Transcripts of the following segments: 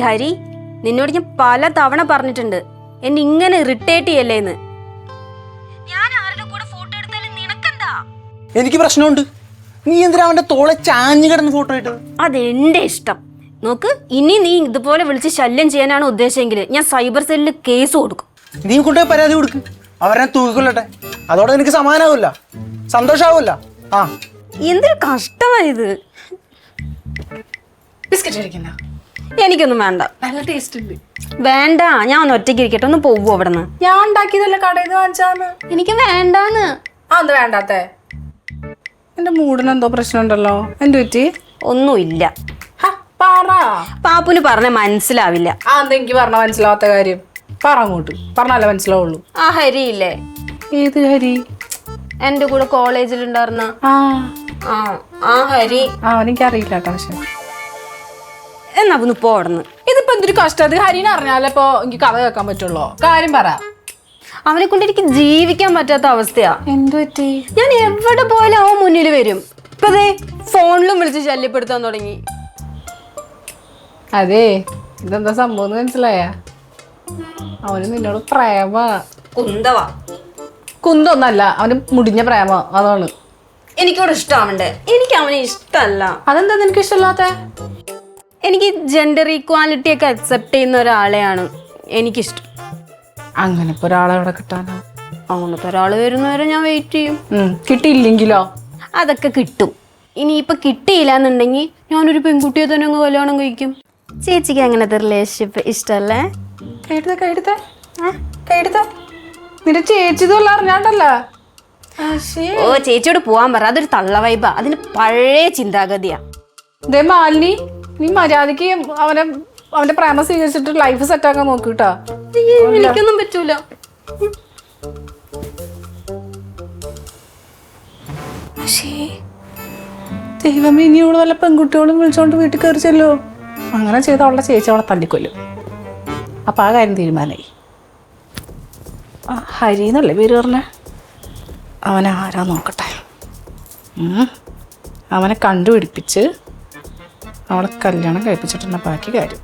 ഹരി, നിന്നോട് ഞാൻ പല തവണ പറഞ്ഞിട്ടുണ്ട് എന്നെ ഇങ്ങനെ ഇറിറ്റേറ്റ് ചെയ്യല്ലേന്ന്. ഞാൻ ആരുടെ കൂടെ ഫോട്ടോ എടുത്താലും നിനക്കെന്താ? എനിക്ക് പ്രശ്നമുണ്ട്. നീ എന്തിനാ അവന്റെ തോളെ ചാഞ്ഞു കിടന്ന് ഫോട്ടോ ഇട്ടത്? അതെന്റെ ഇഷ്ടം. നോക്ക്, ഇനി നീ ഇതുപോലെ വിളിച്ച് ശല്യം ചെയ്യാനാണ് ഉദ്ദേശമെങ്കിൽ ഞാൻ സൈബർ സെല്ലിൽ കേസ് കൊടുക്കും. നീ കൊണ്ടുപോയി പരാതി കൊടുക്ക്, അവരെ തൂക്കിക്കൊള്ളട്ടെ. അതോടെ നിനക്ക് സമാധാനാവില്ല, സന്തോഷാവില്ല. ആ എന്തൊരു കഷ്ടമായത്. ബിസ്ക്കറ്റ് കഴിക്കുന്ന എനിക്കൊന്നും വേണ്ട. നല്ല ടേസ്റ്റ് ഉണ്ട്. വേണ്ട, ഞാൻ ഒന്ന് ഒറ്റയ്ക്ക് ഇരിക്കട്ടെ. ഒന്ന് പോവോ അവിടെ നിന്ന്? ഞാൻ ഉണ്ടാക്കിയതല്ല, കടയിൽ നിന്ന് വാങ്ങിച്ചാന്ന്. എനിക്ക് വേണ്ടാന്ന്. അത് വേണ്ടാത്തേ. എന്റെ മൂടിന് എന്തോ പ്രശ്നമുണ്ടല്ലോ. എന്ത് പറ്റി? ഒന്നുമില്ല. പറ. പാപ്പുന് പറഞ്ഞ മനസ്സിലാവില്ല. എനിക്ക് പറഞ്ഞ മനസ്സിലാവാത്ത കാര്യം പറ, അങ്ങോട്ട് പറഞ്ഞാലേ മനസ്സിലാവുള്ളൂ. ആ ഹരി ഇല്ലേ? ഏത് ഹരി? എന്റെ കൂടെ കോളേജിൽ ഉണ്ടായിരുന്ന ആ ഹരി. എനിക്കറിയില്ല കേട്ടോ. പക്ഷെ എന്നാ ഒന്ന് പോടന്ന്. ഇതിപ്പോ എന്തൊരു കഷ്ടം. ഹരിനെ അറിഞ്ഞാലേ ഇപ്പൊ എനിക്ക് കഥ കേൾക്കാൻ പറ്റുള്ളൂ. കാര്യം പറ. അവനെ കൊണ്ട് എനിക്ക് ജീവിക്കാൻ പറ്റാത്ത അവസ്ഥയാ. എന്തു പറ്റി? ഞാൻ എവിടെ പോയാലും അവൻ മുന്നിൽ വരും. ഇപ്പൊ ദേ ഫോണിലും വിളിച്ച് ശല്യപ്പെടുത്താൻ തുടങ്ങി. അതെ, ഇതെന്താ സംഭവം മനസ്സിലായ? അവന് നിന്നോട് പ്രേമ. കുന്തവാ. കുന്തൊന്നല്ല, അവന് മുടിഞ്ഞ പ്രേമ. അതാണ് എനിക്കോട് ഇഷ്ടമാവണ്ടേ. എനിക്ക് അവനെ ഇഷ്ടമല്ല. അതെന്താ നിനക്ക് ഇഷ്ടമല്ലാത്ത? എനിക്ക് ജെൻഡർ ഈക്വാലിറ്റി ഒക്കെ അക്സെപ്റ്റ് ചെയ്യുന്ന ഒരാളെയാണ് എനിക്കിഷ്ടം. അങ്ങനെ ഇപ്പൊ ഒരാളെ എവിടെ കിട്ടാനോ? അങ്ങനത്തെ ഒരാൾ വരുന്നവരെ ഞാൻ വെയിറ്റ് ചെയ്യും. കിട്ടിയില്ലെങ്കിലോ? അതൊക്കെ കിട്ടും. ഇനിയിപ്പൊ കിട്ടിയില്ല എന്നുണ്ടെങ്കിൽ ഞാനൊരു പെൺകുട്ടിയെ തന്നെ അങ്ങ് കല്യാണം കഴിക്കും. ചേച്ചിക്ക് അങ്ങനത്തെ റിലേഷൻഷിപ്പ് ഇഷ്ടല്ലേ? നിന്റെ ചേച്ചിതൊന്നും അറിഞ്ഞാണ്ടല്ല. ഓ, ചേച്ചിയോട് പോവാൻ പറ. അതൊരു തള്ള വൈബാ. അതിന് പഴയ ചിന്താഗതിയാ. ദേ മാലിനി, നീ മര്യാദക്ക് അവന്റെ പ്രേമ സ്വീകരിച്ചിട്ട് ലൈഫ് സെറ്റ് ആക്കാൻ നോക്കിട്ടാ. എനിക്കൊന്നും പറ്റൂല. ദൈവമേ, ഇനി ഇവിടെ വല്ല പെൺകുട്ടികളും വിളിച്ചോണ്ട് വീട്ടിൽ കയറിച്ചല്ലോ. അങ്ങനെ ചെയ്ത അവളുടെ ചേച്ചി അവളെ തല്ലിക്കൊല്ലും. അപ്പൊ ആ കാര്യം തീരുമാനമായി. ഹരി എന്നല്ലേ പേര് പറഞ്ഞ? അവനെ ആരാ നോക്കട്ടെ. അവനെ കണ്ടുപിടിപ്പിച്ച് അവളെ കല്യാണം കഴിപ്പിച്ചിട്ടുള്ള ബാക്കി കാര്യം.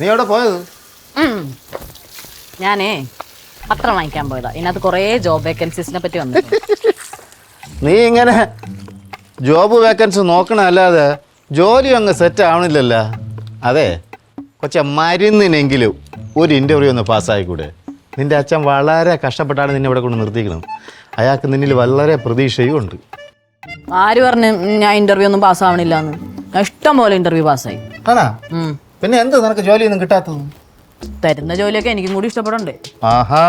നീ എവിടെ പോയത്? ഞാനേ പത്രം വാങ്ങിക്കാൻ പോയതാ. ഇതിനകത്ത് കുറേ ജോബ് വേക്കൻസീസിനെ പറ്റി വന്നു. നീ ഇങ്ങനെ ജോബ് വേക്കൻസി നോക്കണല്ലാതെ ജോലി അങ്ങ് സെറ്റ് ആവണില്ലല്ലോ. അതെ, കൊച്ച മരുന്നിനെങ്കിലും ഒരു ഇൻ്റർവ്യൂ ഒന്ന് പാസ്സായിക്കൂടെ? നിൻ്റെ അച്ഛൻ വളരെ കഷ്ടപ്പെട്ടാണ് നിന്നെ ഇവിടെ കൊണ്ട് നിർത്തിക്കണം. അയാൾക്ക് നിന്നിൽ വളരെ പ്രതീക്ഷയും ഉണ്ട്. ആര് പറഞ്ഞു ഞാൻ ഇന്റർവ്യൂ ഒന്നും പാസ്സാവണില്ല എന്ന്? ഞാൻ ഇഷ്ടം പോലെ ഇന്റർവ്യൂ പാസ്സായി. ആണോ? പിന്നെ എന്ത് നിനക്ക് ജോലിയൊന്നും കിട്ടാത്തത്? തരുന്ന ജോലിയൊക്കെ എനിക്കും കൂടി ഇഷ്ടപ്പെടണ്ടേ? ആഹാ,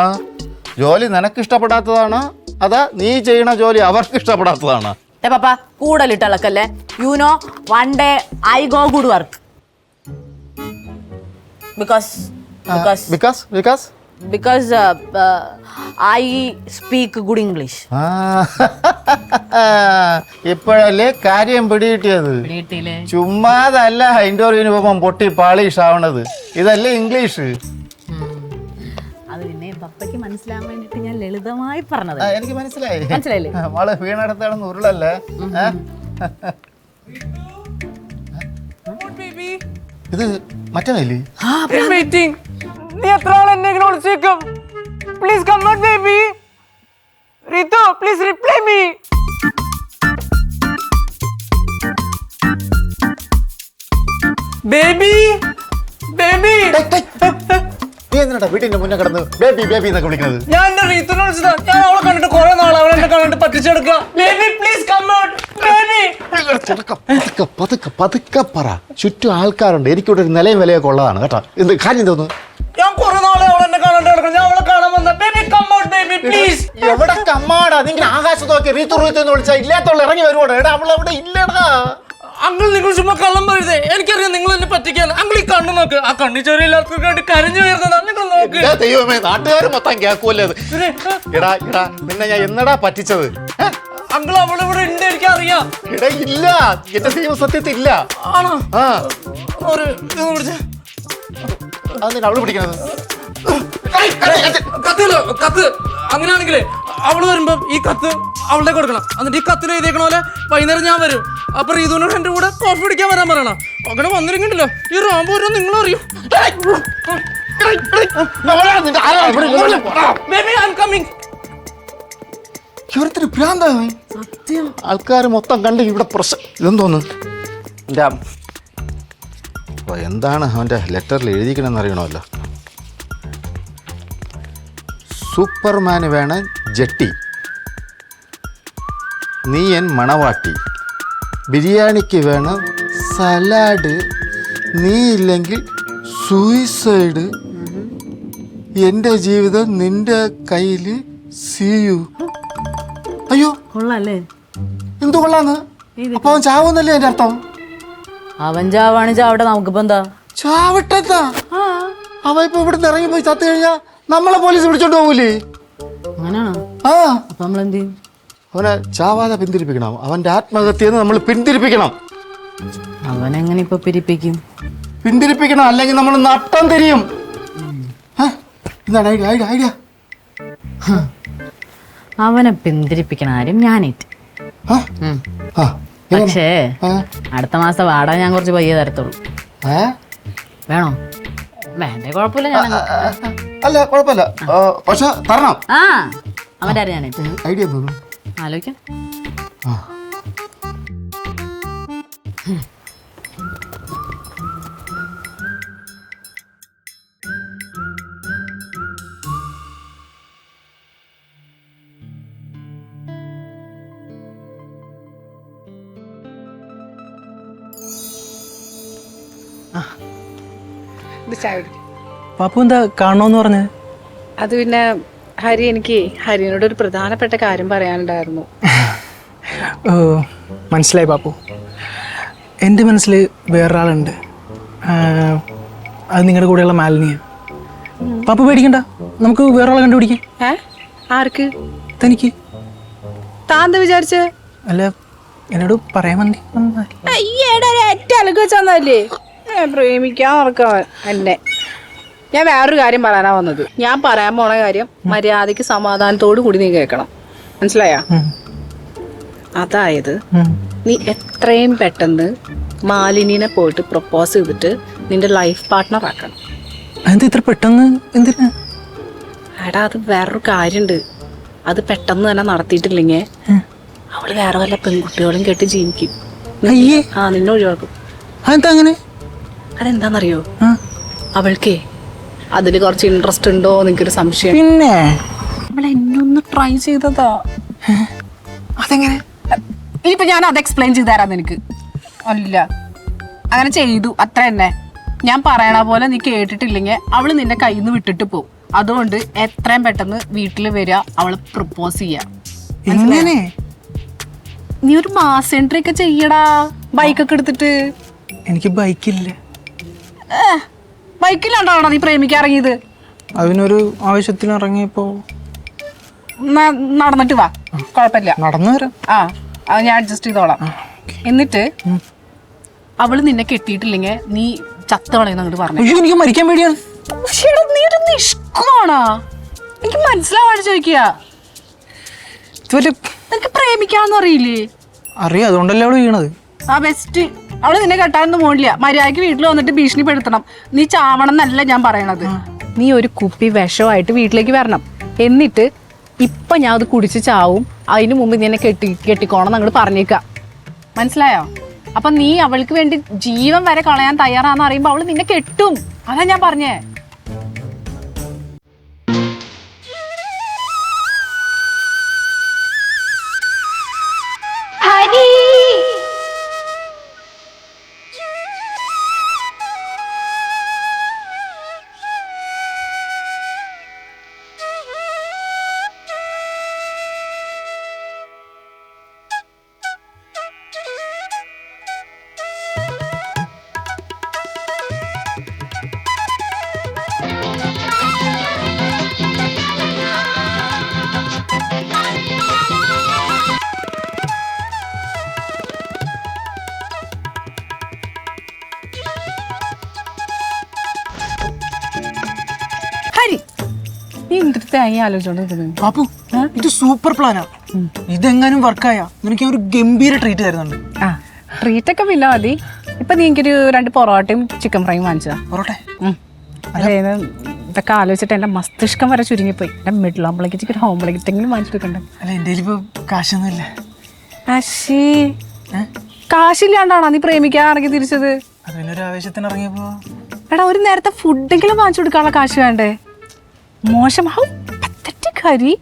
ജോലി നിനക്ക് ഇഷ്ടപ്പെടാത്തതാണോ അതാ നീ ചെയ്യണ ജോലി അവർക്ക് ഇഷ്ടപ്പെടാത്തതാണോ? പപ്പ കൂടുതലിട്ട് ഇളക്കല്ലേ. You know, one day I go good work because I speak good English. ഇപ്പോഴല്ലേ കാര്യം പിടികിട്ടിയത്. ചുമ്മാതല്ല ഇന്റർവ്യൂവിന് പോകുമ്പോൾ പൊട്ടി പാളിഷ് ആവണത്. ഇതല്ലേ ഇംഗ്ലീഷ്. അത് പിന്നെ പപ്പയ്ക്ക് മനസ്സിലാവാൻ വേണ്ടിട്ട് ഞാൻ ലളിതമായി പറഞ്ഞത്. എനിക്ക് മനസ്സിലായി. മനസ്സിലായില്ലേ? മോള് വീണടത്താണെന്ന് ഉരുളല്ലേ. ഇത് മറ്റേ നീ എത്ര ആൾ എന്നെ ഇങ്ങനെ വിളിച്ചേക്കും? Please come out baby. Ritu, please reply me. Baby baby. നീ എന്തിനാ വീട്ടിന്റെ മുന്നേ കിടന്ന് ബേബി ബേബി എന്നൊക്കെ വിളിക്കുന്നത്? ഞാൻ എന്റെ റീത്തുനെ വിളിച്ചതാ. ഞാൻ അവളെ കണ്ടിട്ട് കുറെ നാൾ അവളെ എന്നെ കണ്ടിട്ട് പറ്റിച്ചെടുക്കുക. Baby please come out baby. പതുക്കെ പതുക്കെ പറ. ചുറ്റും ആൾക്കാരുണ്ട്. എനിക്കിവിടെ ഒരു നിലയും വിലയൊക്കെ ഉള്ളതാണ് കേട്ടോ. എന്ത് കാര്യം തോന്നുന്നു? ഞാൻ കുറെ നാളെ അവളെ എന്നെ കാണാണ്ട് കിടക്കണം. ഞാൻ അവളെ കാണാൻ വന്ന baby come out baby please. എവിടെ കമ്മാടാ? നിങ്ങൾ ആകാശത്ത് നോക്കി റീത്തു റീത്തു എന്ന് വിളിച്ചാൽ ഇല്ലാത്തുള്ള ഇറങ്ങി വരുവാണ്. എടാ അവൾ അവിടെ ഇല്ലടാ. അങ്കിൾ, നിങ്ങൾ ചുമ്മാ കള്ളം പറയരുതേ. എനിക്കറിയാം നിങ്ങൾ എന്നെ പറ്റിക്കാൻ. അങ്കിൾ ഈ കണ്ണു നോക്ക്. ആ കണ്ണി ചെറിയ എല്ലാവർക്കും വേണ്ടി കരഞ്ഞു വരുന്നതാ. നിങ്ങൾ നോക്ക്. ദൈവമേ, നാട്ടുകാർ മൊത്തം കേൾക്കൂല്ലേ അത്. എടാ എടാ, നിന്നെ ഞാൻ എന്നടാ പറ്റിച്ചത്? അങ്കിൾ, അവളിവിടെ ഉണ്ട്, എനിക്ക് അറിയാം. എടാ ഇല്ല, എന്റെ ദൈവം സത്യത്തിൽ ഇല്ല. ആണോ? ആ, ഒരു ഇത് പിടിച്ച അതെന്തിനാ അവള് പിടിക്കണത്? കത്ത് അങ്ങനെയാണെങ്കിലേ അവള് വരുമ്പോ ഈ കത്ത് അവളുടെ കൊടുക്കണം. എന്നിട്ട് ഈ കത്തിൽ എഴുതിയേക്കണ പോലെ വൈകുന്നേരം ഞാൻ വരും. അപ്പൊ റീതുവിനോട് എന്റെ കൂടെ കോഫി പിടിക്കാൻ വരാൻ പറയണം. അങ്ങനെ വന്നിരിക്കണ്ടല്ലോ ഈ റാമ്പ് വരും നിങ്ങൾ അറിയും. സത്യം ആൾക്കാർ മൊത്തം കണ്ട് ഇവിടെ പ്രശ്നം ഇതെന്തോന്ന് എന്താണ് അവൻ്റെ ലെറ്ററിൽ എഴുതിക്കണമെന്ന് അറിയണമല്ലോ. സൂപ്പർമാന് വേണം ജട്ടി, നീ എൻ മണവാട്ടി, ബിരിയാണിക്ക് വേണം സലാഡ്, നീ ഇല്ലെങ്കിൽ സൂയിസൈഡ്, എൻ്റെ ജീവിതം നിന്റെ കയ്യിൽ സീയു. അയ്യോ കൊള്ളാല്ലേ? എന്തു കൊള്ളാന്ന്? അപ്പൊ അവൻ ചാവുന്നല്ലേ എൻ്റെ അർത്ഥം? അവൻ ചാവാണ് ചാവട്ടെ, നമുക്കിപ്പോ എന്താ? ചാവട്ടെത്താ അവ ഇപ്പൊ ഇവിടുന്ന് ഇറങ്ങിപ്പോയി ചത്തു കഴിഞ്ഞാ നമ്മളെ പോലീസ് പിടിച്ചോണ്ട് പോകൂലേ? അങ്ങനെയാണോ? ആ അപ്പൊ നമ്മളെന്ത് ചെയ്യും? അവനെ ചാവാതെ പിന്തിരിപ്പിക്കണം. അവന്റെ ആത്മഹത്യന്ന് നമ്മൾ പിന്തിരിപ്പിക്കണം. അവനെങ്ങനെ ഇപ്പൊ പിരിപ്പിക്കും? പിന്തിരിപ്പിക്കണം, അല്ലെങ്കിൽ നമ്മൾ നട്ടം തിരിയും. എന്താണ് ഐഡിയ ഐഡിയ ഐഡിയ? അവനെ പിന്തിരിപ്പിക്കണ ആരും ഞാനേറ്റ്. പക്ഷേ അടുത്ത മാസം വാടക ഞാൻ കുറച്ച് പയ്യെ തരത്തുള്ളൂ. വേണോ? വേണ്ട, കുഴപ്പമില്ല. ഞാൻ അല്ല കുഴപ്പമില്ല, പക്ഷെ തരണം. അവൻ്റെ ആരും ഞാനേറ്റ്. ഐഡിയ തോന്നുന്നു, ആലോചിക്കാം. പാപ്പു എന്താ കാണണോന്ന് പറഞ്ഞത്? അത് പിന്നെ ഹരിനോട് ഒരു പ്രധാനപ്പെട്ട കാര്യം പറയാനുണ്ടായിരുന്നു. മനസ്സിലായി പാപ്പു. എൻ്റെ മനസ്സിൽ വേറൊരാളുണ്ട്. അത് നിങ്ങളുടെ കൂടെയുള്ള മാലിന്യ. പാപ്പു പേടിക്കണ്ട, നമുക്ക് വേറൊരാളെ കണ്ടുപിടിക്കാം. ആർക്ക്? തനിക്ക്. താൻ എന്താ വിചാരിച്ചേ? അല്ല, എന്നോട് പറയാൻ വേണ്ടി വെച്ചല്ലേ പ്രേമിക്കാൻ നടക്കാൻ എന്നെ. ഞാൻ വേറൊരു കാര്യം പറയാനാ വന്നത്. ഞാൻ പറയാൻ പോണ കാര്യം മര്യാദക്ക് സമാധാനത്തോടു കൂടി നീ കേൾക്കണം. മനസ്സിലായാ? അതായത് നീ എത്രയും പെട്ടെന്ന് മാലിനിനെ പോയിട്ട് പ്രപ്പോസ് ചെയ്തിട്ട് നിന്റെ ലൈഫ് പാർട്ട്ണർ ആക്കണം. എന്താ ഇത്ര പെട്ടെന്ന്? എന്തിനാ? എടാ, അത് വേറൊരു കാര്യമുണ്ട്. അത് പെട്ടെന്ന് തന്നെ നടത്തിയിട്ടില്ലെങ്കിൽ അവള് വേറെ വല്ല പെൺകുട്ടികളും കേട്ട് ജീവിക്കും. നിന്നെ ഒഴിവാക്കും. അതെന്താ അങ്ങനെ? അതെന്താന്നറിയോ? അവൾക്കേ അതില് കുറച്ച് ഇൻട്രസ്റ്റ് ഉണ്ടോ എനിക്കൊരു സംശയം. പിന്നെ അവൾ എന്നൊന്ന് ട്രൈ ചെയ്തതാ. അതെങ്ങനെ? ഇനിയിപ്പോ ഞാൻ അത് എക്സ്പ്ലെയിൻ ചെയ്ത് തരാം നിനക്ക്. അല്ല, അങ്ങനെ ചെയ്തു, അത്ര തന്നെ. ഞാൻ പറയണ പോലെ നീ കേട്ടിട്ടില്ലെങ്കിൽ അവള് നിന്റെ കയ്യിൽ നിന്ന് വിട്ടിട്ട് പോകും. അതുകൊണ്ട് എത്രയും പെട്ടെന്ന് വീട്ടിൽ വരിക, അവള് പ്രപ്പോസ് ചെയ്യാ. എങ്ങനെ? നീ ഒരു മാസ് എൻട്രി ഒക്കെ ചെയ്യടാ, ബൈക്കൊക്കെ എടുത്തിട്ട്. എനിക്ക് ബൈക്കില്ല. ബൈക്കിലാണ്ടാണോ നീ പ്രേമിക്കാൻ ഇറങ്ങിയത്? അതിനൊരു ആവശ്യത്തിന് ഇറങ്ങിയപ്പോ നടന്നിട്ട് വാ, കുഴപ്പമില്ല. നടന്നു വരാം. അത് ഞാൻ അഡ്ജസ്റ്റ് ചെയ്തോളാം. എന്നിട്ട് അവള് നിന്നെ കെട്ടിയിട്ടില്ലെങ്കിൽ നീ ചത്ത കളയുന്ന അങ്ങോട്ട് പറഞ്ഞു. എനിക്ക് മരിക്കാൻ പേടിയാണ്. നീ ഒരു നിഷ്കുവാണോ? എനിക്ക് മനസ്സിലാവാണ്ട് ചോദിക്കുക. നിനക്ക് പ്രേമിക്കാന്ന് അറിയില്ലേ? അറിയാം, അതുകൊണ്ടല്ലേ അവള് വീണത്. ബെസ്റ്റ്. അവള് നിന്നെ കെട്ടാനൊന്നും പോണില്ല. മര്യാദക്ക് വീട്ടിൽ വന്നിട്ട് ഭീഷണിപ്പെടുത്തണം. നീ ചാവണം എന്നല്ല ഞാൻ പറയണത്. നീ ഒരു കുപ്പി വിഷമായിട്ട് വീട്ടിലേക്ക് വരണം. എന്നിട്ട് ഇപ്പൊ ഞാൻ അത് കുടിച്ച് ചാവും, അതിനു മുമ്പ് നീ എന്നെ കെട്ടിക്കോണം അങ്ങോട്ട് പറഞ്ഞേക്കാം. മനസ്സിലായോ? അപ്പൊ നീ അവൾക്ക് വേണ്ടി ജീവൻ വരെ കളയാൻ തയ്യാറാന്ന് അറിയുമ്പോ അവള് നിന്നെ കെട്ടും. അതാ ഞാൻ പറഞ്ഞേ. ദിവസത്തെ ആലോചിച്ചോണ്ടിരിക്കുന്നത്. പാപ്പു ഇത് സൂപ്പർ പ്ലാനാ. ഇതെങ്ങാനും വർക്കായ നിനക്ക് ഞാൻ ഒരു ഗംഭീര ട്രീറ്റ് തരുന്നുണ്ട്. ആ ട്രീറ്റൊക്കെ പിന്നെ മതി. ഇപ്പൊ നീ എനിക്കൊരു 2 പൊറോട്ടയും ചിക്കൻ ഫ്രൈയും വാങ്ങിച്ചതാ. പൊറോട്ടെ അതായത് ഇതൊക്കെ ആലോചിച്ചിട്ട് എൻ്റെ മസ്തിഷ്കം വരെ ചുരുങ്ങിപ്പോയി. എൻ്റെ മിഡിൽ ആകുമ്പോഴേക്ക് ഒരു ഹോംബിളേക്കെങ്കിലും വാങ്ങിച്ചെടുക്കണ്ടേ? അല്ല എൻ്റെ ഇപ്പൊ കാശൊന്നുമില്ല. കാശി കാശില്ലാണ്ടാണോ നീ പ്രേമിക്കാണെങ്കിൽ തിരിച്ചത്? അതിനൊരു ആവേശത്തിന് ഇറങ്ങിയപ്പോ എടാ ഒരു നേരത്തെ ഫുഡെങ്കിലും വാങ്ങിച്ചു കൊടുക്കാനുള്ള കാശ് വേണ്ടേ? മോശം ഹരി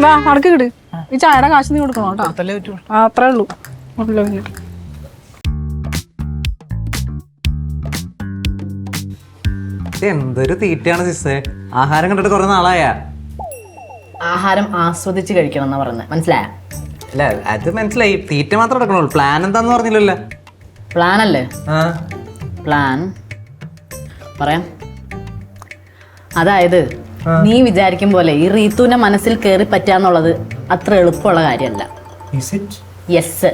വാ നടക്ക് കിട്. ഈ ചായയുടെ കാശ് നീ കൊടുക്കണം കേട്ടോ. തല്ലേ പറ്റുള്ളൂ. ആ അത്രേ ഉള്ളൂ. പിന്നെ എന്തൊരു തീറ്റയാണ് സിസ്റ്റേ. ആഹാരം കണ്ടിട്ട് കുറെ നാളായ. ആഹാരം ആസ്വദിച്ച് കഴിക്കണം എന്നാ പറയുന്നത്, മനസ്സിലായ? അല്ല അത് മനസ്സിലായി, തീറ്റ മാത്രം എടുക്കണുള്ളൂ. പ്ലാൻ എന്താന്ന് പറഞ്ഞില്ലല്ലോ. പ്ലാൻ അല്ലേ? പ്ലാൻ പറയാം. അതായത് നീ വിചാരിക്കും പോലെ ഈ റീത്തുവിന്റെ മനസ്സിൽ കയറി പറ്റാന്നുള്ളത് അത്ര എളുപ്പമുള്ള കാര്യമല്ല. യെസ്,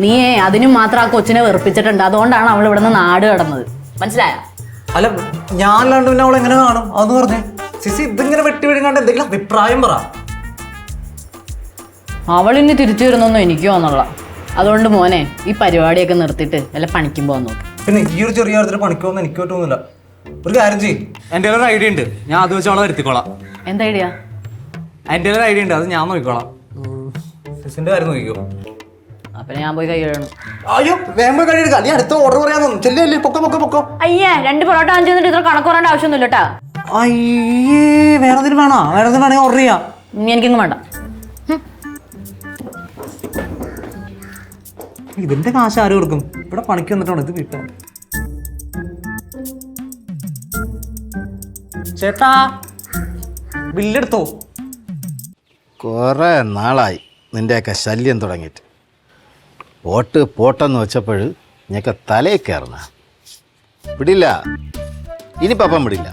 നീ അതിനും മാത്രം ആ കൊച്ചിനെ വെറുപ്പിച്ചിട്ടുണ്ട്. അതുകൊണ്ടാണ് അവൾ ഇവിടെ നിന്ന് നാട് കടന്നത്, മനസ്സിലായ? അല്ല ഞാനല്ലാണ്ട് പിന്നെ അവൾ എങ്ങനെ കാണും അതെന്ന് പറഞ്ഞേ. സിസി ഇതിങ്ങനെ വെട്ടി വിഴുങ്ങാണ്ട് എന്തെങ്കിലും അഭിപ്രായം പറ. അവളിനി തിരിച്ചു വരുന്നൊന്നും എനിക്ക് തോന്നുള്ള. അതുകൊണ്ട് മോനെ ഈ പരിപാടിയൊക്കെ നിർത്തിയിട്ട് വല്ല പണിക്കും പോകാൻ നോക്ക്. പിന്നെ ഈ ഒരു ചെറിയ കാര്യത്തിൽ പണിക്കുമെന്ന് എനിക്ക് പറ്റുന്നില്ല. ഒരു കാര്യം ചെയ്യും, എൻ്റെ ഒരു ഐഡിയ ഉണ്ട്, ഞാൻ അത് വെച്ച് അവളെ വരുത്തിക്കോളാം. എന്താ ഐഡിയ? എൻ്റെ ഒരു ഐഡിയ ഉണ്ട്, അത് ഞാൻ നോക്കിക്കോളാം. സിസിന്റെ കാര്യം നോക്കിക്കോ. അപ്പൊ ഞാൻ പോയി കൈ കഴുകണം. അയ്യോ വേമ്പോ കഴിയെടുക്കാം, നീ അടുത്ത ഓർഡർ പറയാൻ തോന്നും. ചെല്ലേ പൊക്കോ പൊക്കോ പൊക്കോ. അയ്യേ 2 പൊറോട്ട വാങ്ങിച്ചു തന്നിട്ട് ഇത്ര കണക്ക് പറയേണ്ട ആവശ്യമൊന്നുമില്ല കേട്ടാ. അയ്യേ വേറെ എന്തെങ്കിലും വേണോ? വേറെ എന്തെങ്കിലും വേണമെങ്കിൽ ഓർഡർ ചെയ്യാം. എനിക്കൊന്നും വേണ്ട. ഇതിന്റെ കാശ് ആര് കൊടുക്കും? ഇവിടെ പണിക്ക് വന്നിട്ടാണ് ഇത് കിട്ടുക. ചേട്ടാ ബില്ലെടുത്തോ? കുറേ നാളായി നിൻ്റെയൊക്കെ ശല്യം തുടങ്ങിയിട്ട്. പോട്ട് പോട്ടെന്ന് വെച്ചപ്പോൾ ഞങ്ങൾക്ക് തലയിൽ കയറുന്ന വിടില്ല. ഇനി പപ്പം വിടില്ല.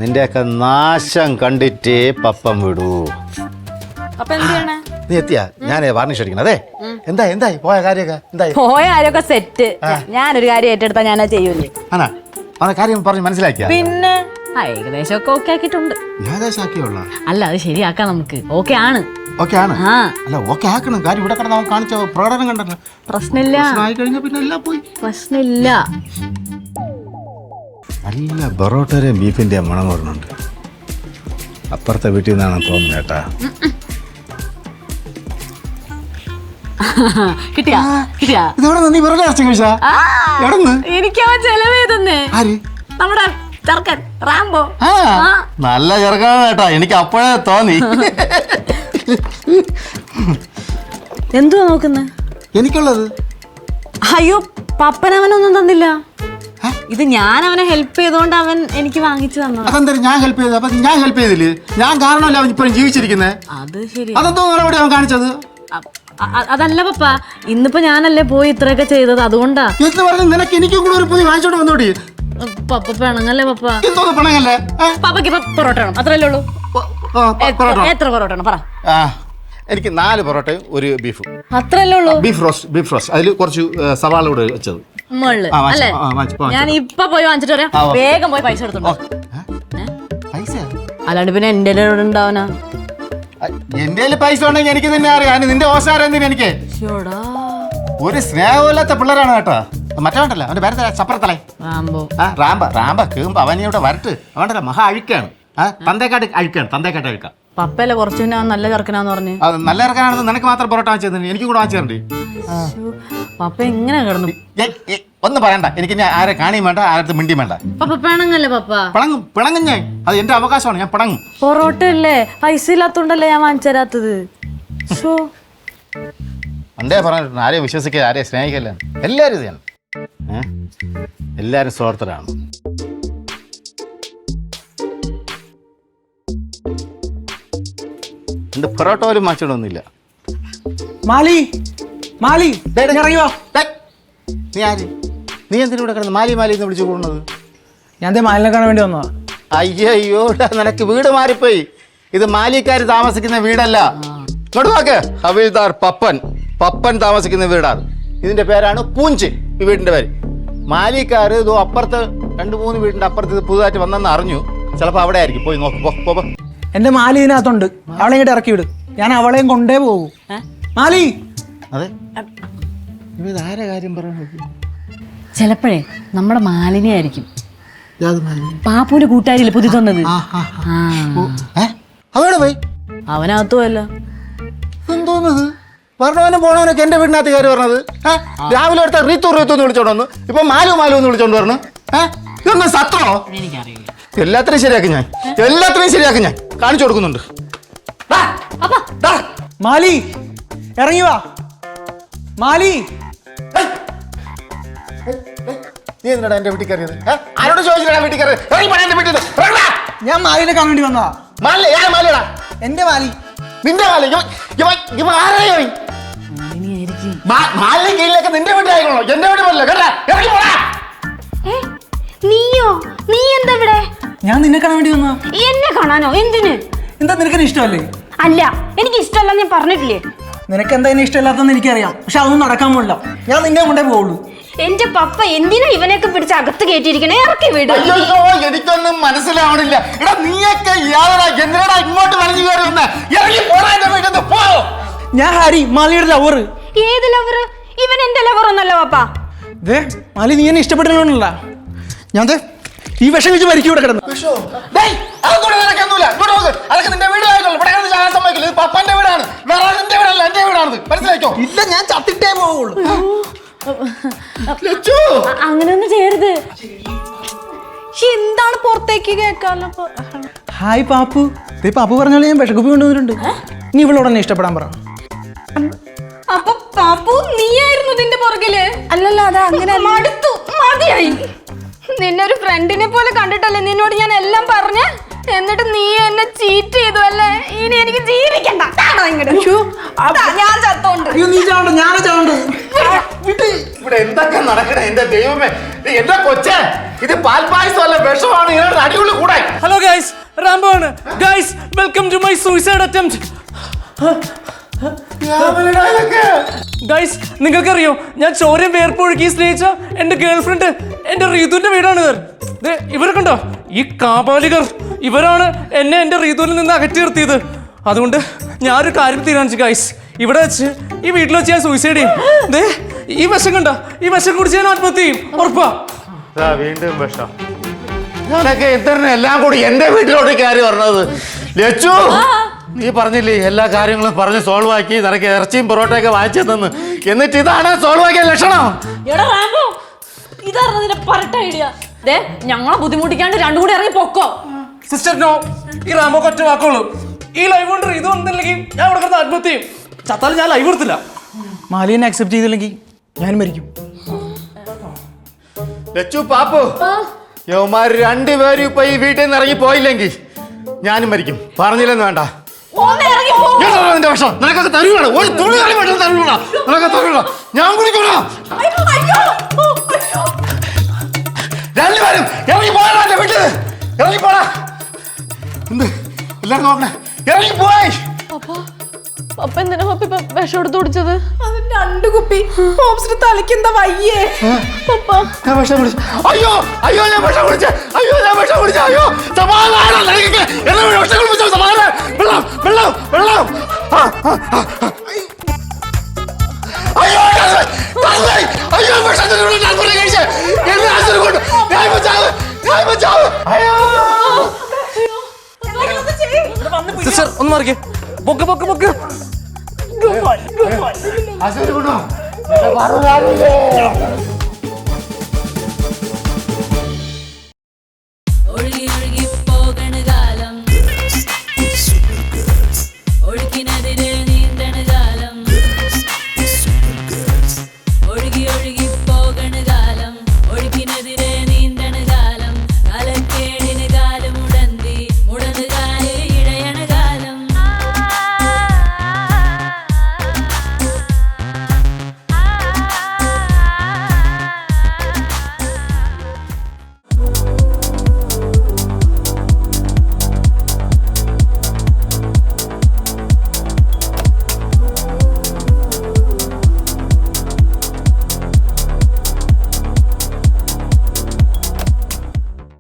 നിൻ്റെയൊക്കെ നാശം കണ്ടിട്ടേ പപ്പം വിടൂ. അപ്പൊ എന്ത് ചെയ്യണേ? നീ എത്തിയാ ഞാൻ വാർണിഷ് അടിക്കണം. അതെ എന്തായി പോയ കാര്യമൊക്കെ എന്തായി? പോയ കാര്യമൊക്കെ സെറ്റ്. ഞാനൊരു കാര്യം ഏറ്റെടുത്താ ഞാനാ ചെയ്യൂലേ. ആണാ അവനെ കാര്യം പറഞ്ഞ് മനസ്സിലാക്കിയാ? പിന്നെ ഏകദേശം ഒക്കെ ഓക്കെ ആക്കിയിട്ടുണ്ട്. ഏകദേശാക്കിയുള്ള അല്ല അത് ശരിയാക്കാം നമുക്ക്. ഓക്കെ ആണ്. ഓക്കെ ആണ്. ആ അല്ല ഓക്കെ ആക്കണം. കാര്യം ഇവിടെ കിടന്ന് അവൻ കാണിച്ച പ്രകടനം കണ്ടല്ലോ. പ്രശ്നമില്ല. ആയി കഴിഞ്ഞാൽ പിന്നെ എല്ലാം പോയി. പ്രശ്നമില്ല. നല്ല ബൊറോട്ടയുടെയും ബീഫിൻ്റെയും മണം വരുന്നുണ്ട്. അപ്പുറത്തെ വീട്ടിൽ നിന്നാണ് തോന്നുന്നത് കേട്ടാ. കിട്ടിയാ കിട്ടിയാ? ഇതെവിടെ നീ വെറുതെ ഇറച്ചി കഴിച്ചാ? എവിടെന്ന്? എനിക്ക് അവൻ ചെലവ് ചെയ്തേ. ആര്? നമ്മുടെ ചെറുക്കൻ റാംബോ. ആ നല്ല ചെറുക്കാണ് കേട്ടാ, എനിക്ക് അപ്പോഴേ തോന്നി. എന്തുവാ നോക്കുന്നേ? എനിക്കുള്ളത്. അയ്യോ പപ്പനവനൊന്നും തന്നില്ല. ഇത് ഞാൻ അവനെ ഹെൽപ്പ് ചെയ്തോണ്ട് അവൻ എനിക്ക് വാങ്ങിച്ചു തന്നു. അതെന്തായാലും ഞാൻ ഹെൽപ്പ് ചെയ്തു. അപ്പൊ ഞാൻ ഹെൽപ്പ് ചെയ്തില്ലേ? ഞാൻ കാരണമല്ല അവൻ ഇപ്പോഴും ജീവിച്ചിരിക്കുന്നത്. അത് ശരി. അതെന്തോ നടപടി അവൻ കാണിച്ചത്? അതല്ല പപ്പ, ഇന്നിപ്പോ ഞാനല്ലേ പോയി ഇത്രയൊക്കെ ചെയ്തത്, അതുകൊണ്ടാ. എന്ന് പറഞ്ഞ് നിനക്ക് എനിക്കും കൂടെ ഒരു പുതിയ വാങ്ങിച്ചോണ്ട് വന്നോടി. പപ്പ പിണങ്ങല്ലേ പപ്പ? എന്തോന്ന് പണങ്ങല്ലേ? പപ്പക്ക് ഇപ്പൊ പൊറോട്ട വേണം, അത്രല്ലേ ഉള്ളൂ? എത്ര പൊറോട്ട വേണം പറ? എനിക്ക് 4 പൊറോട്ടയും ഒരു ബീഫും. അത്രല്ലേ ഉള്ളൂ? ബീഫ് റോസ്റ്റ് അതിൽ കുറച്ച് സവാള കൂടെ വെച്ചത്. മുകളില് അല്ലേ? ഞാൻ ഇപ്പൊ പോയി വാങ്ങിച്ചിട്ട് വരാം. വേഗം പോയി പൈസ എടുത്തോളൂ. പൈസ അല്ലാണ്ട് പിന്നെ എന്റെ ഉണ്ടാവനാ? എന്റെ പൈസ ഉണ്ടെങ്കിൽ എനിക്ക് തന്നെ അറിയാം. നിന്റെ ഓസാരം എന്തിനാ? എനിക്ക് ഒരു സ്നേഹമില്ലാത്ത പിള്ളേരാണ് കേട്ടോ. മറ്റേ വേണ്ടല്ലോ അവന്റെ പേര് ചപ്പറത്തലേ റാമ്പ കേമ്പ് അവനെ ഇവിടെ വരട്ട്. അവണ്ടല്ലോ മഹാ അഴുക്കാണ്. തന്തേക്കാട്ട് അഴുക്കാം. പപ്പയല്ലേ കുറച്ചു നല്ല ചെറുക്കനാന്ന് പറഞ്ഞു. നല്ല ഇറക്കാനാണെന്ന് നിനക്ക് മാത്രം പൊറോട്ട വാങ്ങിച്ചു തന്നെ, എനിക്കും കൂടെ വാങ്ങിച്ചു തരണ്ടേ? പപ്പ എങ്ങനെ കിടന്നു? ഒന്നും പറയണ്ട. എനിക്ക് ആരെ കാണിയും വേണ്ട, ആരുടെ മിണ്ടിയും വേണ്ട. പപ്പ പിണങ്ങല്ലേ പപ്പ? പിണങ്ങും ഞാൻ. അത് എന്റെ അവകാശമാണ്. ഞാൻ പിണങ്ങും. പൊറോട്ട അല്ലേ, പൈസ ഇല്ലാത്തോണ്ടല്ലേ ഞാൻ വാങ്ങിച്ചു തരാത്തത്. പണ്ടേ പറഞ്ഞിട്ടുണ്ട് ആരെയും വിശ്വസിക്കുക, ആരെയും സ്നേഹിക്കല്ല. എല്ലാവരും ഇത് ചെയ്യണം. എല്ലാവരും സ്വാർത്ഥരാണ്. എന്റെ പൊറോട്ട പോലും മാച്ചിടൊന്നുമില്ല. നീ ആര്? നീ എന്തിനു ഇവിടെ കിടന്ന് മാലി എന്ന് വിളിച്ചു കൂടുന്നത്? ഞാൻ മാലിനെ കാണാൻ വേണ്ടി വന്നതാ. അയ്യോ നിനക്ക് വീട് മാറിപ്പോയി. ഇത് മാലിക്കാർ താമസിക്കുന്ന വീടല്ല. ഇങ്ങോട്ട് നോക്ക്. ഹവീൽദാർ പപ്പൻ താമസിക്കുന്ന വീടാണ്. ഇതിന്റെ പേരാണ് പൂഞ്ച്. ഈ വീടിന്റെ പേര്. മാലിക്കാർ ഇതോ അപ്പുറത്ത് 2-3 വീടിൻ്റെ അപ്പുറത്ത് ഇത് പുതുതായിട്ട് വന്നെന്ന് അറിഞ്ഞു. ചിലപ്പോൾ അവിടെ ആയിരിക്കും. പോയി നോക്ക്. പോ. എന്റെ മാലി ഇതിനകത്തുണ്ട്. അവളെ ഇങ്ങോട്ട് ഇറക്കി വിട്. ഞാൻ അവളെയും കൊണ്ടേ പോകൂ. മാലി അതെ, ഇതാരെ കാര്യം പറയുന്നത്? ചിലപ്പോഴേ നമ്മുടെ മാലിനി ആയിരിക്കും. പാപ്പുവിന്റെ കൂട്ടുകാരില്ലേ പുതിയ തന്നത്. അവിടെ പോയി അവനകത്തുമല്ല. എന്തോന്നത് പറഞ്ഞവനും പോണവനൊക്കെ എൻ്റെ വീടിനകത്ത് കയറി പറഞ്ഞത്. രാവിലെ അടുത്ത റീത്തു എന്ന് വിളിച്ചോണ്ട് വന്നു. ഇപ്പൊ മാലു എന്ന് വിളിച്ചോണ്ട് പറഞ്ഞു. ഇതൊന്നും സത്രോ? എല്ലാത്തിനും ശരിയാക്കി ഞാൻ കാണിച്ചു കൊടുക്കുന്നുണ്ട്. മാലി ഇറങ്ങി വാ. മാലി നീ എന്തിനാ എന്റെ വീട്ടിൽ കയറിയത്? ആരോട് ചോദിച്ചിട്ടാ വീട്ടിൽ കയറിയത്? എന്റെ വീട്ടിൽ ഞാൻ മാലിനെ കാണാൻ വേണ്ടി വന്നതാ. മാലടാ എന്റെ മാലി. നിന്റെ മാല ആരായി? മാലിന് കീഴിലൊക്കെ നിന്റെ വീട്ടിലായിക്കോളൂ, എന്റെ വീട്ടിൽ പോലല്ലോ. കേട്ടാ, ഇറങ്ങി പോടാ. നീയോ? നീ എന്താ ഇവിടെ? ഞാൻ നിന്നെ കാണാൻ വേണ്ടി വന്നതാ. എന്നെ കാണാനോ? എന്തിന്? എന്താ നിനക്ക് ഇഷ്ടമല്ലേ? അല്ല, എനിക്ക് ഇഷ്ടമല്ല, ഞാൻ പറഞ്ഞിട്ടില്ലേ. നിനക്ക് എന്താ എന്നെ ഇഷ്ടമില്ലാത്തെന്ന് എനിക്കറിയാം. പക്ഷെ അതൊന്നും നടക്കാൻ പോകില്ല. ഞാൻ നിന്നെ കൊണ്ടേ പോവുള്ളൂ. എന്റെ പപ്പ എന്തിനാ ഇവനെയൊക്കെ പിടിച്ച് അകത്ത് കയറ്റിയിരിക്കണേ? ഇറക്കി വിട്. അയ്യോ, എനിക്കൊന്നും മനസ്സിലാവണില്ല. എടാ നീയൊക്കെ എന്തിനാ ഇങ്ങോട്ട് വലിഞ്ഞു കയറി വന്ന്? ഇറങ്ങി പോടാ എന്റെ വീട്ടിൽ നിന്ന്, പോ. ഞാൻ ഹാരി, മാലിയുടെ ലവർ. ഏത് ലവറ്? ഇവൻ എന്റെ ലവർ ഒന്നല്ല പപ്പ. മാലി നീ എന്നെ ഇഷ്ടപ്പെട്ടില്ല. ഞാൻ ഈ വിഷം കഴിച്ച് മരിക്കും ഇവിടെ കിടന്നു. അതൊക്കെ നിന്റെ വീടായിക്കോളൂ. ഇവിടെ കിടന്ന് ചാകാൻ സമ്മതിക്കില്ല. ഇത് പപ്പന്റെ വീടാണ്, വേറെ നിന്റെ വീടല്ല, എന്റെ വീടാണ്. മനസ്സിലാക്കോ? ഇല്ല, ഞാൻ ചത്തിട്ടേ പോവുള്ളൂ. അങ്ങനെയൊന്നും ചെയ്യരുത്. എന്താണ് പുറത്തേക്ക് കേൾക്കാമല്ലോ? ഹായ് പാപ്പു. പാപ്പു പറഞ്ഞോളൂ, ഞാൻ വിഷക്കുപ്പി കൊണ്ടുവന്നിട്ടുണ്ട്. നീ ഇവളോട് എന്നെ ഇഷ്ടപ്പെടാൻ പറ. അപ്പൊ പാപ്പു നീയായിരുന്നു ഇതിന്റെ പുറകില്? അല്ലല്ല, അത് അങ്ങനെ മടുത്തു, മതിയായി. നിന്നെ ഒരു ഫ്രണ്ടിനെ പോലെ കണ്ടിട്ടല്ലേ നിന്നോട് ഞാൻ എല്ലാം പറഞ്ഞ? എന്നിട്ട് നീ എന്നെ ചീറ്റ് ചെയ്തു അല്ലേ? ഇനി എനിക്ക് ജീവിക്കണ്ട. ഞാൻ ചത്തോണ്ട്. നീ ചാവണ്ട, ഞാനേ ചാവണ്ട. ഇവിടെ എന്തൊക്കെ നടക്കണേ എന്റെ ദൈവമേ, എന്റെ കൊച്ചേ, ഇത് പാൽപായസമല്ല, വിഷമാണ്. ഇതിനോട് അടിപൊളി കൂടെ. ഹലോ ഗൈസ്, റാംബോ ആണ്. Guys, welcome to my suicide attempt. Guys, നിങ്ങൾക്കറിയോ ഞാൻ ചോരയും വേർപ്പൊഴുക്കി സ്നേഹിച്ച എന്റെ ഗേൾഫ്രണ്ട് എന്റെ റീതുവിന്റെ വീടാണ്. ഇവരെ കണ്ടോ? ഈ കാപാലികർ ഇവരാണ് എന്നെ എന്റെ റീതുവിൽ നിന്ന് അകറ്റി നിർത്തിയത്. അതുകൊണ്ട് ഞാനൊരു കാര്യം തീരുമാനിച്ചു ഗൈസ്. ഇവിടെ വെച്ച് ഈ വീട്ടിൽ വെച്ച് ഞാൻ സൂയിസൈഡ് ചെയ്യും. ഈ വിഷം കണ്ടോ? ഈ വിഷം കുടിച്ച് ഞാൻ ആത്മഹത്യ ചെയ്യും, ഉറപ്പാ. വീണ്ടും വിഷം. ഞാനൊക്കെ ഇത്തന്നെ എല്ലാം കൂടി എന്റെ വീട്ടിലോട്ട് കയറി പറഞ്ഞത്. ലച്ചു, നീ പറഞ്ഞില്ലേ എല്ലാ കാര്യങ്ങളും പറഞ്ഞ് സോൾവ് ആക്കി, നിനക്ക് ഇറച്ചിയും പൊറോട്ടയൊക്കെ വാങ്ങിച്ചു തന്നു. എന്നിട്ട് ഇതാണ് സോൾവ് ആക്കിയ ലക്ഷണം. ഞങ്ങളെ ബുദ്ധിമുട്ടിക്കാണ്ട് രണ്ടും കൂടി ഇറങ്ങി പൊക്കോ. സിസ്റ്റർ നോ, ഈ റാംബോ ഒറ്റ വാക്കുള്ളൂ. ഈ ലൈവ് കൊണ്ട് ഇത് വന്നില്ലെങ്കിൽ ഞാൻ ഇവിടെ കിടന്ന് ആത്മഹത്യ ചെയ്യും. ചത്താലും ഞാൻ ലൈവ് എടുത്തില്ല. മാലിനെ അക്സെപ്റ്റ് ചെയ്തില്ലെങ്കിൽ ഞാൻ മരിക്കും. ലച്ചു, പാപ്പു, യവന്മാർ രണ്ടുപേരും ഇപ്പൊ ഈ വീട്ടിൽ നിന്ന് ഇറങ്ങി പോയില്ലെങ്കിൽ ഞാനും മരിക്കും. പറഞ്ഞില്ലെന്ന് വേണ്ട. നിന്റെ വിഷം നിനക്കൊക്കെ തരുവാണ്. ഒരു തുണി തരുവാണ്. നിനക്ക് തരുവാ, ഞാൻ കുടിക്കണോ? രണ്ടുപേരും ഇറങ്ങി പോയാ എന്റെ വീട്ടിൽ. ഇറങ്ങി പോടാ. എന്ത് എല്ലാരും നോക്കണേ, ഇറങ്ങി പോയി. പപ്പ എന്തിനാ പപ്പ ഇപ്പൊ വിഷം എടുത്ത് കുടിച്ചത്? അത് 2 കുപ്പി. ഹോംസിന് തലയ്ക്ക് എന്താ വയ്യേ? പപ്പ ഞാൻ വിഷം കുടിച്ചു. അയ്യോ ഞാൻ വിഷം കുടിച്ചു. അയ്യോ സമാധാനം. വിഷം കുടിച്ചു. സമാധാനം. വെള്ളം. അയ്യോ വിഷത്തിനുള്ള കഴിച്ച് എന്നെ ആശുപത്രി കൊണ്ട് ഞാൻ ബച്ചാവ്. സിസ്റ്റർ ഒന്ന് മാറിക്കേ. പൊക്ക്. ആശുപത്രി കൊണ്ടോ?